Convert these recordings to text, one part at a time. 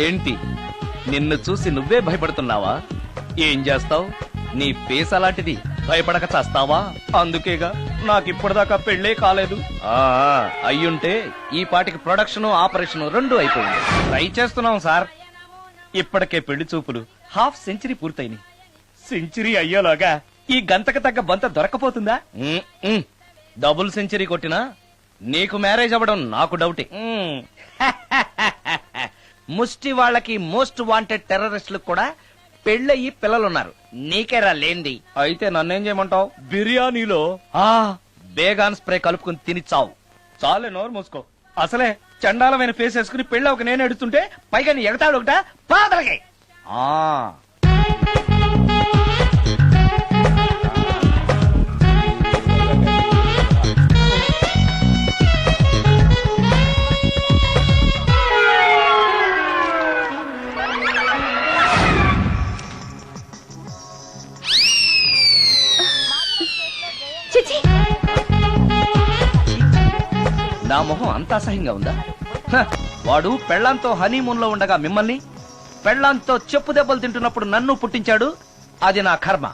ఏంటి నిన్ను చూసి నువ్వే భయపడుతున్నావా? ఏం చేస్తావ్? నీ ఫేస్ అలాంటిది, భయపడక చస్తావా? అందుకేగా నాకిప్పటిదాకా పెళ్లే కాలేదు. అయ్యుంటే ఈ పాటికి ప్రొడక్షన్ ఆపరేషన్ రెండు అయిపోయింది. ట్రై చేస్తున్నాం సార్. ఇప్పటికే పెళ్లి చూపులు హాఫ్ సెంచరీ పూర్తయినాయి. సెంచరీ అయ్యేలాగా ఈ గంతకు తగ్గ బంత దొరకపోతుందా? డబుల్ సెంచరీ కొట్టినా నీకు మ్యారేజ్ అవ్వడం నాకు డౌటే. ముష్టి వాళ్ళకి మోస్ట్ వాంటెడ్ టెర్రరిస్టులకు కూడా పెళ్ళయి పిల్లలున్నారు. నీకేరా లేంది. అయితే నన్నేం చేయమంటావు? బిర్యానీలో బేగాన్ స్ప్రే కలుపుకుని తిని చావు. చాలే, నోరు మూసుకో. అసలే చండాలమైన ఫేస్ వేసుకుని పెళ్ళి ఒక నేను ఎడుతుంటే పైగా నీ ఎగతాడు ఒకట పాదలకి. నా మొహం అంత అసహ్యంగా ఉందా? వాడు పెళ్లాంతో హనీమూన్ లో ఉండగా మిమ్మల్ని, పెళ్లాంతో చెప్పు దెబ్బలు తింటున్నప్పుడు నన్ను పుట్టించాడు. అది నా కర్మ.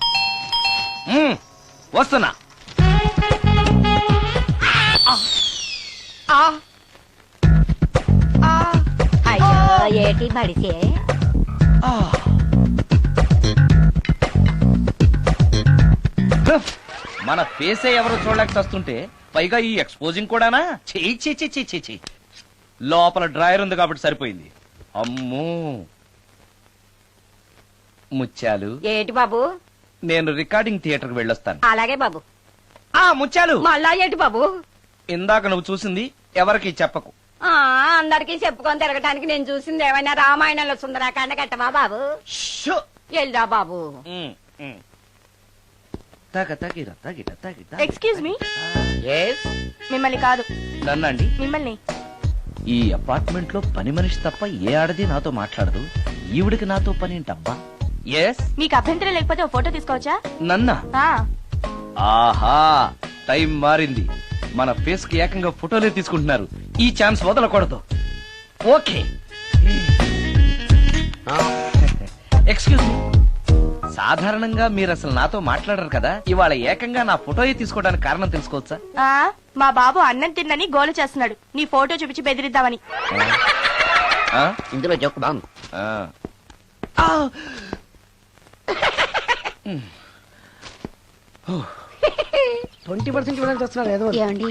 వస్తున్నా. ఏటి మడిసే మన ఫేసే ఎవరో చూడలేక చస్తుంటే పైగా ఈ ఎక్స్పోజింగ్ కూడానా? చెయ్యి. లోపల డ్రాయర్ ఉంది కాబట్టి సరిపోయింది. అమ్మో ముత్యాలు. ఏటి బాబు? నేను రికార్డింగ్ థియేటర్ కి వెళ్ళొస్తాను. అలాగే బాబు. ముత్యాలు, మళ్ళా ఏటి బాబు? ఇందాక నువ్వు చూసింది ఎవరికి చెప్పకు. అందరికీ చెప్పుకొని తిరగటానికి నేను చూసింది ఏమైనా రామాయణంలో సుందరాకాండ కట్టవా బాబు? వెళ్దా బాబు. Excuse me. మిమ్మల్ని కాదు. నన్నండి. మిమ్మల్ని. ఈ అపార్ట్మెంట్ లో పని మనిషి తప్ప ఏ ఆడది నాతో మాట్లాడదు. ఈవిడికి నాతో పని ఏంటబ్బా? మీకు అభ్యంతరం లేకపోతే ఓ ఫోటో తీసుకోవచ్చా? నన్నా? ఆహా, టైం మారింది. మన ఫేస్ కి ఏకంగా ఫోటోలే తీసుకుంటున్నారు. ఈ ఛాన్స్ వదలకూడదు. ఓకే. Excuse me. సాధారణంగా మీరు అసలు నాతో మాట్లాడరు కదా, ఇవాళ ఏకంగా నా ఫోటోయే తీసుకోవడానికి కారణం తెలుసుకోవచ్చా? మా బాబు అన్నం తిన్నని గోలు చేస్తున్నాడు. నీ ఫోటో చూపించి బెదిరిద్దామని. ఇందులో జోక్ బాగుంది. 20% ఇవ్వడానికి వస్తున్నారు ఏదో. ఏమండి,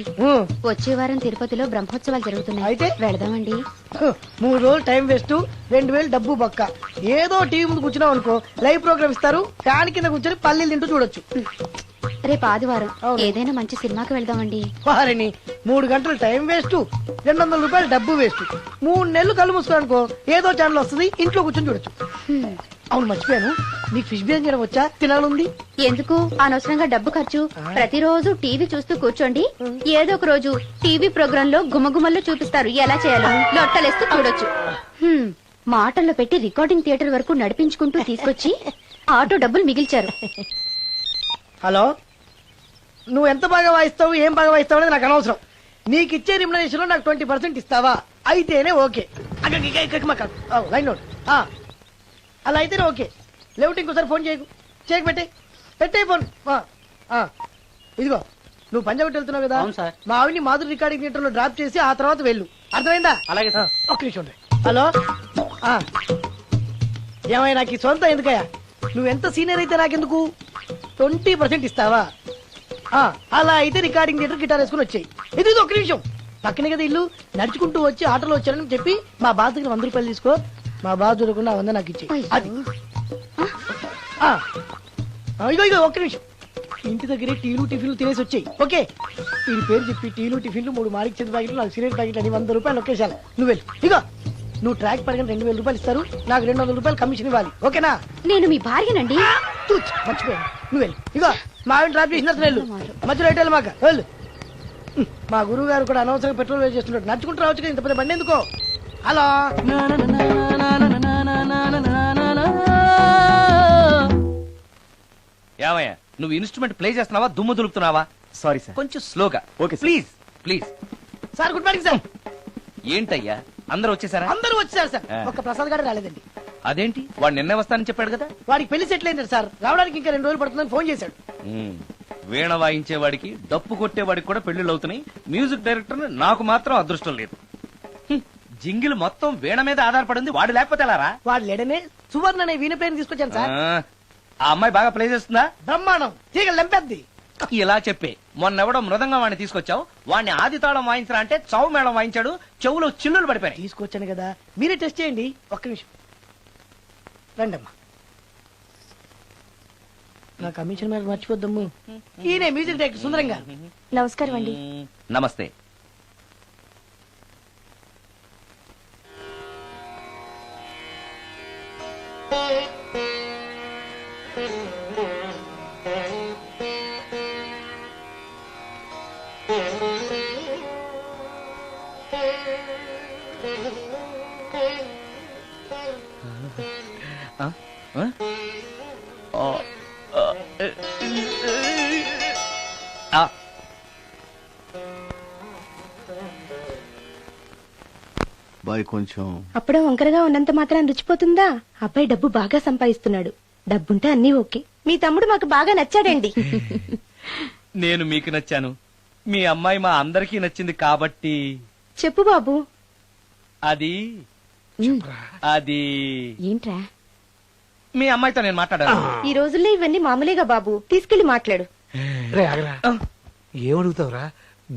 వచ్చే వారం తిరుపతిలో బ్రహ్మోత్సవాలు జరుగుతున్నాయి. అయితే వెళదామండి. 3 రోజులు టైం వేస్ట్, 2000 డబ్బు బొక్క. ఏదో టీవీ ముందు కూర్చున్నావు అనుకో, లైవ్ ప్రోగ్రామ్ ఇస్తారు. ఫ్యాన్ కింద కూర్చొని పల్లీలు తింటూ చూడొచ్చు. రేపు ఆదివారం ఏదైనా మంచి సినిమాకి వెళ్దామండి. వారిని 3 గంటలు టైం వేస్ట్, 200 రూపాయలు డబ్బు వేస్ట్. 3 నెలలు కళ్ళు మూసుకోనుకో, ఏదో ఛానల్ వస్తుంది, ఇంట్లో కూర్చొని చూడొచ్చు. అవును, మర్చిపోయాను, నీకు ఫిష్ బిర్యానీ చేయడం వచ్చా? తినాలుంది. ఎందుకు అనవసరంగా డబ్బు ఖర్చు? ప్రతిరోజు టీవీ చూస్తూ కూర్చోండి. ఏదో ఒక రోజు టీవీ ప్రోగ్రామ్ లో గుమగుమల్లో చూపిస్తారు ఎలా చేయాలో. లొట్టలేస్తూ చూడొచ్చు. మాటల్లో పెట్టి రికార్డింగ్ థియేటర్ వరకు నడిపించుకుంటూ తీసుకొచ్చి ఆటో డబ్బులు మిగిల్చారు. హలో, నువ్వు ఎంత బాగా వాయిస్తావు, ఏం బాగా వాయిస్తావు అనేది నాకు అనవసరం. నీకు ఇచ్చే రిమ్యునరేషన్ లో నాకు 20% ఇస్తావా? అయితేనే ఓకే. Line note. అలా అయితేనే ఓకే. లేవుటి ఇంకోసారి ఫోన్ చేయకు పెట్టే ఫోన్. ఇదిగో, నువ్వు పంజాబ్ వెళ్తున్నావు కదా, మా ఆవిని మాధురి రికార్డింగ్ థియేటర్ లో డ్రాప్ చేసి ఆ తర్వాత వెళ్ళు. అర్థమైందా? అలాగే. ఒక్క నిమిషం. హలో, ఏమైనా నాకు సొంత ఎందుకయ్యా? నువ్వెంత సీనియర్ అయితే నాకెందుకు? 20% ఇస్తావా? అలా అయితే రికార్డింగ్ థియేటర్ గిటార్ వేసుకుని వచ్చాయి. ఇది ఒక్క నిమిషం. పక్కనే కదా ఇల్లు, నడుచుకుంటూ వచ్చి ఆటోలో వచ్చారని చెప్పి మా బాస్ దగ్గర 100 రూపాయలు తీసుకో. మా బాస్ దొరకకుండా 100 నాకు ఇచ్చి. ఇగో ఒక్క నిమిషం. ఇంటి దగ్గరే టీలు టిఫిన్లు తినేసి వచ్చాయి. ఓకే, ఈ పేరు చెప్పి టీలు టిఫిన్లు 3 మారిక్ చేతి ప్యాకెట్లు, 4 సిగరెట్ ప్యాకెట్లు అని 100 రూపాయలు ఒకేసారి. నువ్వు వెళ్ళు. ఇగో, నువ్వు ట్రాక్ పడగానే 2000 రూపాయలు ఇస్తారు. నాకు 200 రూపాయలు కమిషన్ ఇవ్వాలి. ఓకేనా? నేను మీ భార్యనండి. మర్చిపోయాను. నువ్వు వెళ్ళు. ఇగో, మా ఆవిడ డ్రాప్ చేసిన వెళ్ళు. మధ్యలో ఎటు వెళ్ళి మాక వెళ్ళు. మా గురువు గారు కూడా అనవసరంగా పెట్రోల్ వేస్ట్ చేస్తున్నాడు. నడుచుకుంటూ రావచ్చు కదా, ఇంత పెద్ద బండి ఎందుకో. హలో, ఏమయ్యా, నువ్వు ఇన్స్ట్రుమెంట్ ప్లే చేస్తున్నావా, దుమ్ము దులుపుతున్నావా? సారీ సార్, కొంచెం స్లోగా. Okay please. Sir, good morning sir. ఏంటయ్యా అందరూ వచ్చేసారా? అందరూ వచ్చారు సార్, ఆ. ఒక్క ప్రసాద్ గారు రాలేదండి. అదేంటి వాడు నిన్నే వస్తానని చెప్పాడు కదా. వాడికి పెళ్లి సెటిల్ అయింది సార్, రావడానికి ఇంకా 2 రోజులు పడుతుందని ఫోన్ చేశాడు. ఉమ్, వీణ వాయించేవాడికి డప్పు కొట్టేవాడికి కూడా పెళ్లిళ్ళు అవుతున్నాయి. మ్యూజిక్ డైరెక్టర్ నాకు మాత్రం అదృష్టం లేదు. జింగిల్ మొత్తం వీణ మీద ఆధారపడింది, వాడు లేకపోతే ఎలారా? వాడు లేడనే సువర్ణ అనే వీణ ప్లేయర్ తీసుకొచ్చాను సార్. ఆ అమ్మాయి బాగా ప్లే చేస్తుందా? బ్రహ్మాండం, తీగ లెంపెద్ది. ఇలా చెప్పే మొన్నెవడో మృదంగం వాడిని తీసుకొచ్చావు, వాడిని ఆది తాళం వాయించరా అంటే చౌ మేళం వాయించాడు, చెవులో చిల్లులు పడిపోయాయి. తీసుకొచ్చాను కదా, మీరే టెస్ట్ చేయండి. ఒక్క నిమిషం రండమ్మా. నా కమిషన్ మీద మర్చిపోద్దమ్ము. ఈయనే మ్యూజిక్ డైరెక్టర్ సుందరం గారు. నమస్కారం అండి. నమస్తే. ఆ? ఆ? ఆ, ఆ, ఆ. బాయ్ కొంచెం అప్పుడే వంకరగా ఉన్నంత మాత్రం రుచిపోతుందా? అబ్బాయి డబ్బు బాగా సంపాదిస్తున్నాడు. డబ్బుంటే అన్నీ ఓకే. మీ తమ్ముడు మాకు బాగా నచ్చాడండి. నేను మీకు నచ్చాను, మీ అమ్మాయి మా అందరికీ నచ్చింది కాబట్టి. చెప్పు బాబు. అది అది ఏంట్రా? మీ అమ్మాయితో నేను మాట్లాడాను. ఈ రోజుల్లో ఇవన్నీ మామూలేగా బాబు. తీసుకెళ్లి మాట్లాడు. రే ఆగరా, ఏమడుగుతావురా?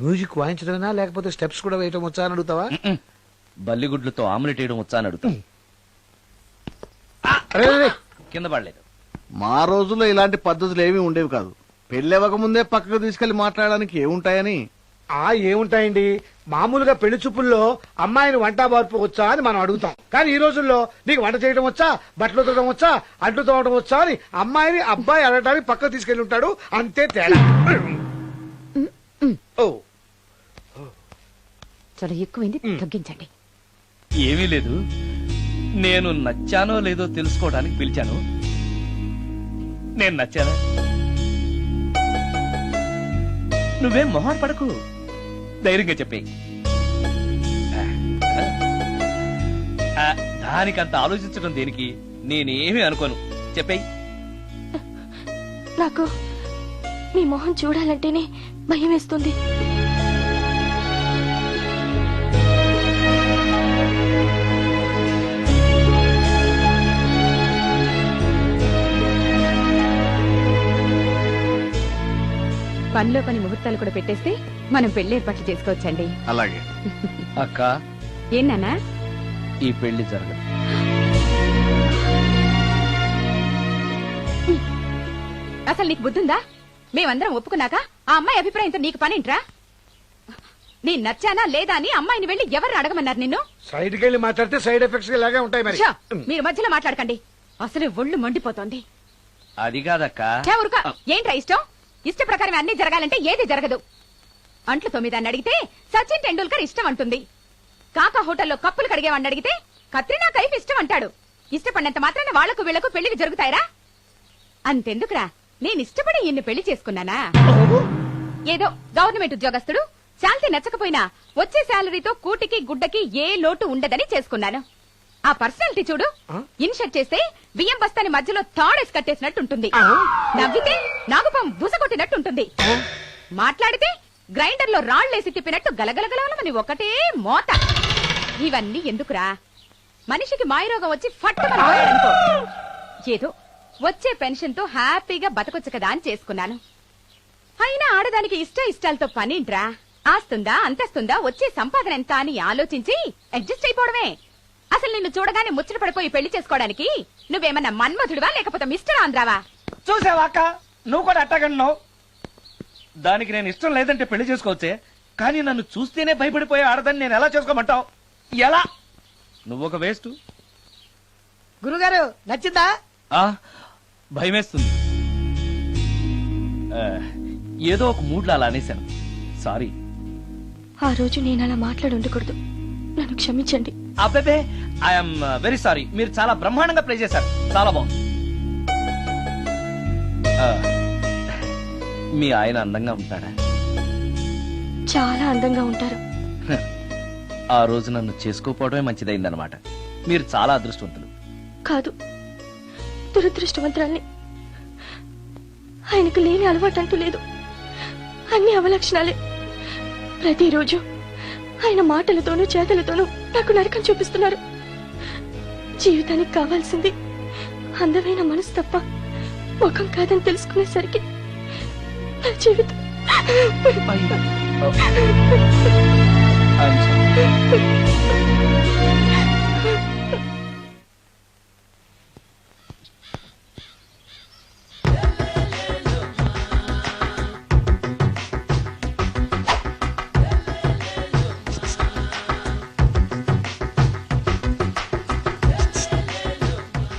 మ్యూజిక్ వాయించడమేనా లేకపోతే స్టెప్స్ కూడా వేయటం వచ్చా అని అడుగుతావా? బల్లిగుడ్లతో ఆమ్లెట్ వేయడం వచ్చా అని అడుగుతా. రే, రే, రే. కింద పడలేదు. మా రోజుల్లో ఇలాంటి పద్ధతులు ఏమీ ఉండేవి కాదు. పెళ్ళివ్వక ముందే పక్కకు తీసుకెళ్లి మాట్లాడడానికి ఏముంటాయని. ఏముంటాయండి, మామూలుగా పెళ్లి చూపుల్లో అమ్మాయిని వంట బార్పు వచ్చా అని మనం అడుగుతాం. కానీ ఈ రోజుల్లో నీకు వంట చేయడం వచ్చా, బట్టలు ఉతకడం వచ్చా, అంట్లు తోమడం వచ్చా అని అమ్మాయిని అబ్బాయి అడగడానికి పక్కకు తీసుకెళ్లి ఉంటాడు. అంతే తేడా. ఓ చాలా ఎక్కువైంది, తగ్గించండి. ఏమీ లేదు, నేను నచ్చానో లేదో తెలుసుకోవడానికి పిలిచాను. నేను నచ్చానా? నువ్వేం మొహం పడకు, ధైర్యంగా చెప్పే. దానికంత ఆలోచించడం దేనికి? నేనేమీ అనుకోను, చెప్పేయ్. నాకు మీ మొహం చూడాలంటేనే భయం వేస్తుంది. పనిలో పని ముహూర్తాలు కూడా పెట్టేస్తే మనం పెళ్లి ఏర్పాట్లు చేసుకోవచ్చండి. అలాగే అక్క, ఏనానా? ఈ పెళ్లి జరగదు. అసలు నీకు బుద్ధుందా? మేమందరం ఒప్పుకున్నాక ఆ అమ్మాయి అభిప్రాయంతో నీకు పనింట్రా? నేను నచ్చానా లేదా అని అమ్మాయిని వెళ్ళి ఎవరు అడగమన్నారు నిన్ను? సైడ్కి వెళ్ళి మాట్లాడితే సైడ్ ఎఫెక్ట్స్ ఇలాగే ఉంటాయి మరి. షో, మీరు మధ్యలో మాట్లాడకండి, అసలు ఒళ్ళు మండిపోతోంది. అది కాదక్క. ఊరుక. ఏంట్రా ఇష్టం? ఇష్ట ప్రకారం అన్ని జరగాలంటే ఏది జరగదు. అంట్లు 9 అడిగితే సచిన్ టెండూల్కర్ ఇష్టం అంటుంది. కాకా హోటల్లో కప్పులు కడిగేవాడిని అడిగితే కత్రినా కైఫ్ ఇష్టం అంటాడు. ఇష్టపడినంత మాత్రాన వాళ్లకు వీళ్లకు పెళ్లికి జరుగుతాయిరా? అంతెందుకురా, నేను ఇష్టపడి ఈయన్ని పెళ్లి చేసుకున్నానా? ఏదో గవర్నమెంట్ ఉద్యోగస్తుడు, శాలరీ నచ్చకపోయినా వచ్చే శాలరీతో కూటికి గుడ్డకి ఏ లోటు ఉండదని చేసుకున్నాను. ఆ పర్సనాలిటీ చూడు, ఇన్షర్ట్ చేస్తే బియ్యం బస్తాని మధ్యలో తాడేసి కట్టేసినట్టుంటుంది. నవ్వితే నాగుపం బుసకొట్టినట్టుంటుంది. మాట్లాడితే గ్రైండర్ లో రాళ్లేసి తిప్పినట్టు గలగలగలమని ఒకటే మోత. ఇవన్నీ ఎందుకురా? మనిషికి మాయరోగం వచ్చి ఫట్టుమని పోయాడనుకో, ఏదో వచ్చే పెన్షన్ తో హ్యాపీగా బతకొచ్చు కదా అని చేసుకున్నాను. అయినా ఆడదానికి ఇష్టాలతో పనింట్రా? ఆస్తుందా, అంతస్తుందా, వచ్చే సంపాదన ఎంత అని ఆలోచించి అడ్జస్ట్ అయిపోవడమే. అసలు నిన్ను చూడగానే ముచ్చట పడిపోయి పెళ్లి చేసుకోవడానికి నువ్వేమన్నా మన్మధుడివా లేకపోతే మిస్టర్ ఆంధ్రావా? చూసావా అక్క, నువ్వు కూడా అట్టగన్నావు. దానికి నేను ఇష్టం లేదంటే పెళ్లి చేసుకోవచ్చే, కానీ నన్ను చూస్తేనే భయపడిపోయే ఆడదని నేను ఎలా చేసుకోమంటావు? ఎలా? నువ్వొక వేస్ట్. గురుగారు నచ్చిందా? భయమేస్తుంది. ఏదో ఒక మూడ్లో అలా అనేశాను, సారీ. ఆ రోజు నేను అలా మాట్లాడి ఉండకూడదు, నన్ను క్షమించండి. అబ్బే, ఐఎమ్ వెరీ సారీ. మీరు చాలా బ్రహ్మాండంగా ప్లే చేశారు, చాలా బాగుంది. మీ ఆయన అందంగా ఉంటాడా? చాలా అందంగా ఉంటారు. ఆ రోజు నన్ను చేసుకోపోవడమే మంచిదైందనమాట. మీరు చాలా అదృష్టవంతులు. కాదు, దురదృష్టవంతురాల్ని. ఆయనకు లేని అలవాటు అంటూ లేదు. అన్ని అవలక్షణాలే. ప్రతిరోజు ఆయన మాటలతోనూ చేతలతోనూ నాకు నరకం చూపిస్తున్నారు. జీవితానికి కావాల్సింది అందమైన మనసు తప్ప ముఖం కాదని తెలుసుకునేసరికి నా జీవితం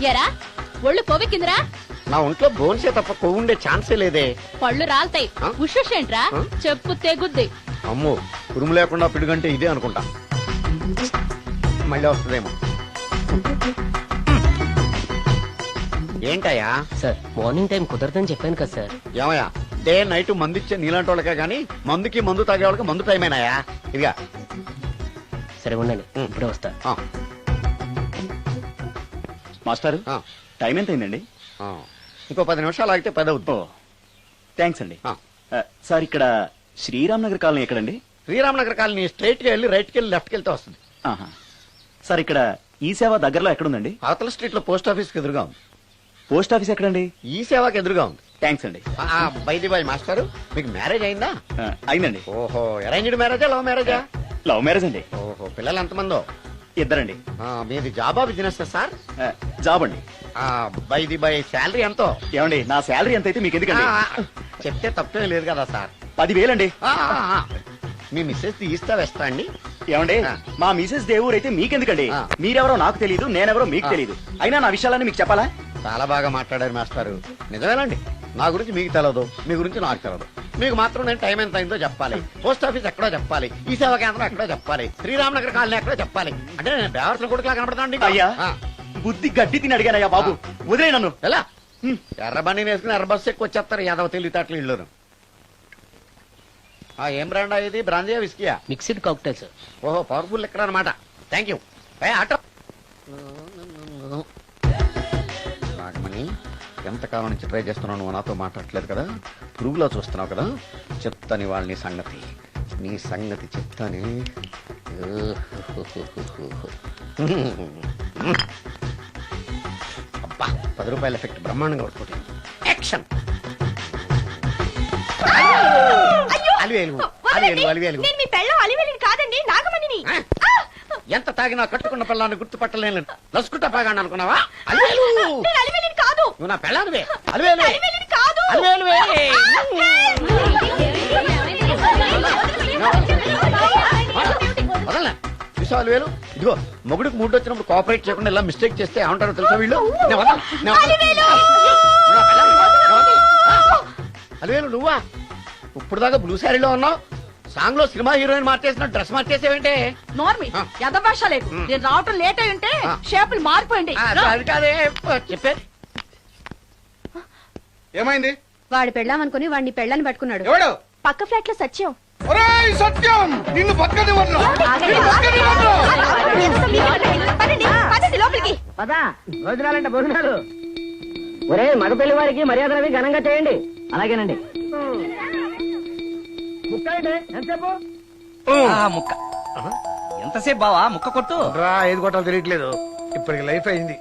ఎరా ఒళ్ళు కొవ్వెక్కిందిరా? నా ఒంట్లో బోన్సే తప్ప కొవ్వు ఉండే ఛాన్సే లేదే. పళ్ళు రాల్తాయి. ఆ? ఉషేంట్రా? ఆ? చెప్పు తెగుద్ది. అమ్మో, ఉరుము లేకుండా పిడుగంటే ఇదే అనుకుంటా. మళ్ళీ వస్తుందేమో. ఏంటయ్యా? సార్ మార్నింగ్ టైం కుదరదని చెప్పాను కదా సార్. ఏమయ్యా, డే నైట్ మందు ఇచ్చే నీలాంటి వాళ్ళకే గానీ మందుకి మందు తాగే వాళ్ళకి మందు టైమేనాయా? ఇదిగా సరే ఉండండి, ఇప్పుడే వస్తా. మాస్టారు, టైం ఎంత అయిందండి? ఇంకో 10 నిమిషాలు ఆగితే 10 అవుతుంది. థ్యాంక్స్ అండి. సార్, ఇక్కడ శ్రీరామ్ నగర్ కాలనీ ఎక్కడండి? శ్రీరామనగర్ కాలనీ స్ట్రైట్ గా వెళ్ళి రైట్ కి వెళ్ళి లెఫ్ట్ కి వెళ్తే వస్తుంది. సార్, ఇక్కడ ఈ సేవ దగ్గరలో ఎక్కడుందండి? అవతల స్ట్రీట్ లో పోస్ట్ ఆఫీస్ కి ఎదురుగా ఉంది. పోస్ట్ ఆఫీస్ ఎక్కడండి? ఈ సేవకి ఎదురుగా ఉంది. థ్యాంక్స్ అండి. బైది బాయ్ మాస్టారు, మీకు మ్యారేజ్ అయిందా? అయిందండి. ఓహో, అరేంజ్డ్ మ్యారేజా లవ్ మ్యారేజా? లవ్ మ్యారేజ్ అండి. ఓహో, పిల్లలు ఎంతమందో? ఇద్దరండి. మీది జాబా బిజినెస్ సార్? జాబ్ అండి. బైది బై శాలరీ ఎంతో? ఏమండి, నా శాలరీ ఎంత అయితే మీకు ఎందుకండి? చెప్తే తప్పే లేదు కదా సార్. 10,000 అండి. మీ మిస్సెస్ ఈస్తా వేస్తా అండి. ఏమండి, మా మిసెస్ దేవుడు అయితే మీకెందుకండి? మీరెవరో నాకు తెలియదు, నేనెవరో మీకు తెలియదు. అయినా నా విషయాలన్నీ మీకు చెప్పాలా? చాలా బాగా మాట్లాడారు మాస్టారు. నిజమేనండి, నా గురించి మీకు తెలదు, మీ గురించి నాకు తెలదు. మీకు మాత్రం నేను టైం ఎంత అయిందో చెప్పాలి, పోస్ట్ ఆఫీస్ ఎక్కడో చెప్పాలి, ఈ సేవా కేంద్రం ఎక్కడో చెప్పాలి, శ్రీరామనగర్ కాలనీ ఎక్కడో చెప్పాలి. అంటే నేను బేవర్సన కొడుకులా కనపడతానండి. అయ్యా, బుద్ధి గడ్డి తిని అడిగానయ్యా బాబు, వదిలే నన్ను. ఎలా ఎర్ర బండి వేసుకుని ఎర్ర బస్సు ఎక్కువ వచ్చేస్తారు యాదవ తెలివితేటలు ఇల్లు. ఏం బ్రాండా ఇది? బ్రాంజియా విస్కియా? Mixed cocktail sir. ఓహో, పవర్ఫుల్ ఎక్కడ అనమాట. Thank you. ఆటో నాగమణి, ఎంతకాలం నుంచి ట్రై చేస్తున్నావు, నువ్వు నాతో మాట్లాడట్లేదు కదా, పురుగులో చూస్తున్నావు కదా, చెప్తాని వాళ్ళని సంగతి, నీ సంగతి చెప్తాని. అబ్బా, 10 రూపాయల ఎఫెక్ట్ బ్రహ్మాండంగా కొట్టుకుంటుంది. యాక్షన్. కాదండి, నాగమణిని. ఎంత తాగినా కట్టుకున్న పిల్లాన్ని గుర్తుపట్టలేను. లసుకుంటా పాగాను అనుకున్నావా? అలివేలు కాదు, నువ్వు నా పిల్లానివే. అలివేలు కాదు. అలివేలువే. వదలనా చూసావు అలివేలు? ఇదిగో, మొగుడికి మూడు వచ్చినప్పుడు కోఆపరేట్ చేయకుండా ఇలా మిస్టేక్ చేస్తే ఏమంటారో తెలుసా వీళ్ళు? అలివేలు నువ్వా? ఇప్పుడు దాకా బ్లూ శారీలో ఉన్నావు, సాంగ్ లో సినిమా హీరోయిన్ మార్చేసిన డ్రెస్ మార్చేసేవేంటే? నోర్మి యథభాష లేదు. నేను రావటం లేట్ అయి ఉంటే షేపులు మారిపోయింది. అది కాదే చెప్పేది. ఏమైంది? వాడు పెళ్ళామనుకుని వాడిని పెళ్ళని పట్టుకున్నాడు. ఎవడు? పక్క ఫ్లాట్ లో సత్యం. ఒరేయ్ సత్యం, నిన్ను బతకనివ్వను. లోపలికి పదా భోజనాలంటే భోజనాలు. ఒరే మగ పెళ్లి వారికి మర్యాదలవి ఘనంగా చేయండి. అలాగేనండి. ఎంతసేపు? ముక్క ఎంతసేపు బావా? ముక్క కొట్టు. రా, ఏది కొట్టాలో తెలియట్లేదు. ఇప్పటికి లైఫ్ అయింది.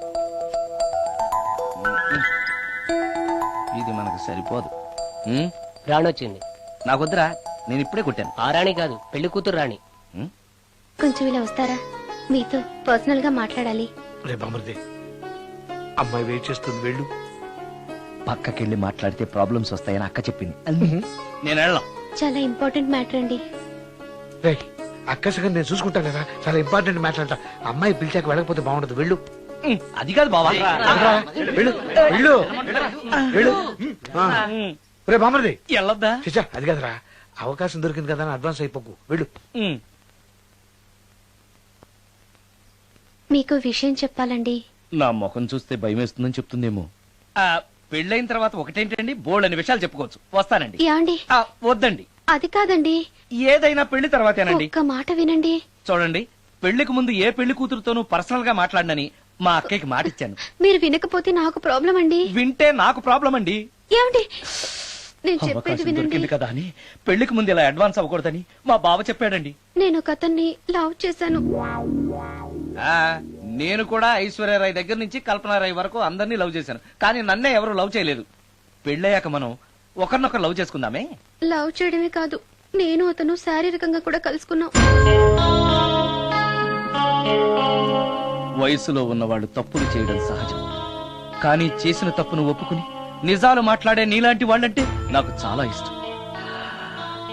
ఇది మనకు సరిపోదు. రాణి వచ్చింది. నాకొద్దురా, నేను ఇప్పుడే కొట్టాను. ఆ రాణి కాదు, పెళ్లి కూతురు రాణి. కొంచెం ఇలా వస్తారా? మీతో పర్సనల్ గా మాట్లాడాలి. రేపు అమృతి, అమ్మాయి వెయిట్ చేస్తుంది, వెళ్ళు. పక్కకెళ్ళి మాట్లాడితే ప్రాబ్లమ్స్ వస్తాయని అక్క చెప్పింది. నేను వెళ్ళను. చాలా ఇంపార్టెంట్ మ్యాటర్ అండి. రేయ్, అక్కసగా నేను చూసుకుంటాను కదా, చాలా ఇంపార్టెంట్ మ్యాటర్ అంట. అమ్మాయి పిలిచాక వెళ్ళకపోతే బాగుండదు, వెళ్ళు. అది కాదు బావా. వెళ్ళు వెళ్ళు వెళ్ళు. రేపు అమృతి వెళ్ళొద్దా? చిచ్చా, అది కదరా, అవకాశం దొరికింది కదా అని అడ్వాన్స్ అయిపోకు, వెళ్ళు. మీకు విషయం చెప్పాలండి. నా ముఖం చూస్తే భయం వేస్తుందని చెప్తుందేమో. పెళ్ళైన తర్వాత ఒకటేంటండి, బోల్డ్ అనే విషయాలు చెప్పుకోవచ్చు. వస్తానండి. యాండి? వద్దండి, అది కాదండి, ఏదైనా పెళ్లి తర్వాతేనండి. ఒక్క మాట వినండి. చూడండి, పెళ్లికి ముందు ఏ పెళ్లి కూతురుతోనూ పర్సనల్ గా మాట్లాడినని మా అక్కకి మాటిచ్చాను. మీరు వినకపోతే నాకు ప్రాబ్లం అండి. వింటే నాకు ప్రాబ్లం అండి. ఏమండి నేను చెప్పేది అవకాశం వినండి. దొరికింది కదా అని పెళ్లికి ముందు ఇలా అడ్వాన్స్ అవ్వకూడదని మా బావ చెప్పాడండి. నేను ఒక అతన్ని లవ్ చేశాను. నేను కూడా ఐశ్వర్యరాయ్ దగ్గర నుంచి కల్పనారాయ్ వరకు అందరినీ లవ్ చేశాను. కానీ నన్నే ఎవరు లవ్ చేయలేదు. పెళ్ళయ్యాక మనం ఒకరినొకరు లవ్ చేసుకుందామే. లవ్ చేయడమే కాదు, నేను అతను శారీరకంగా కూడా కలుసుకున్నాం. వయసులో ఉన్నవాళ్ళు తప్పులు చేయడం సహజం. కానీ చేసిన తప్పును ఒప్పుకుని నిజాలు మాట్లాడే నీలాంటి వాళ్ళంటే నాకు చాలా ఇష్టం.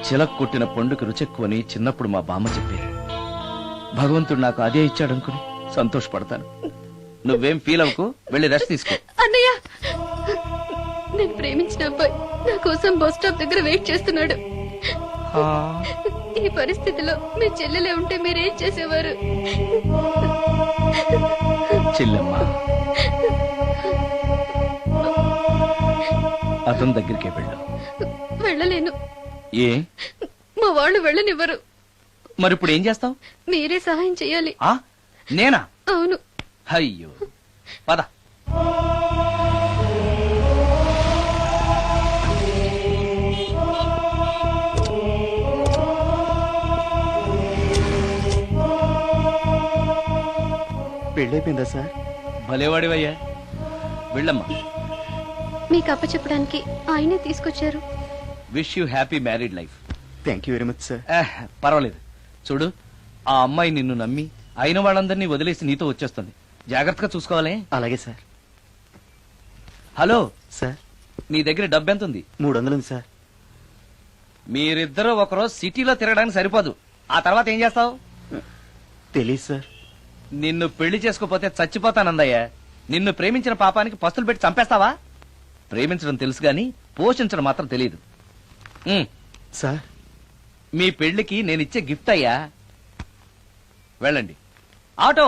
చిలక్ కొట్టిన పండుగ రుచెక్కువని చిన్నప్పుడు మా బామ్మ చెప్పేది. భగవంతుడు నాకు అదే ఇచ్చాడనుకుని సంతోషపడతాను. నువ్వేం ఫీల్ అవ్వకు, వెళ్ళి రెస్ట్ తీసుకో. అన్నయ్య, నేను ప్రేమించిన అబ్బాయి నా కోసం బస్ స్టాప్ దగ్గర వెయిట్ చేస్తున్నాడు. ఈ పరిస్థితిలో మీ చెల్లెలే ఉంటే మీరేం చేసేవారు? చెల్లెమ్మా, అతని దగ్గరికే వెళ్ళు. వెళ్ళలేను. ఏ? మా వాళ్ళు వెళ్ళనివ్వరు. మరి ఇప్పుడు ఏం చేస్తావు? మీరే సహాయం చేయాలి. నేనా? అవును. అయ్యో, పద. పెళ్ళైపోయిందా సార్? భలేవాడివయ్యా, వెళ్ళమ్మా. మీకు అప్పచెప్పడానికి ఆయనే తీసుకొచ్చారు. Wish you happy married life. Thank you very much sir. పర్వాలేదు. చూడు, ఆ అమ్మాయి నిన్ను నమ్మి అయిన వాళ్ళందరినీ వదిలేసి నీతో వచ్చేస్తుంది. జాగ్రత్తగా చూసుకోవాలి. అలాగే సార్. హలో సార్, నీ దగ్గర డబ్బెంత ఉంది? 300 ఉంది సార్. మీరిద్దరూ ఒకరోజు సిటీలో తిరగడానికి సరిపోదు. ఆ తర్వాత ఏం చేస్తావు? తెలీదు సార్. నిన్ను పెళ్లి చేసుకోపోతే చచ్చిపోతానందయ్యా. నిన్ను ప్రేమించిన పాపానికి పస్తులు పెట్టి చంపేస్తావా? ప్రేమించడం తెలుసు గాని పోషించడం మాత్రం తెలియదు. సార్, మీ పెళ్లికి నేనిచ్చే గిఫ్ట్ అయ్యా. వెళ్ళండి. ఆటో.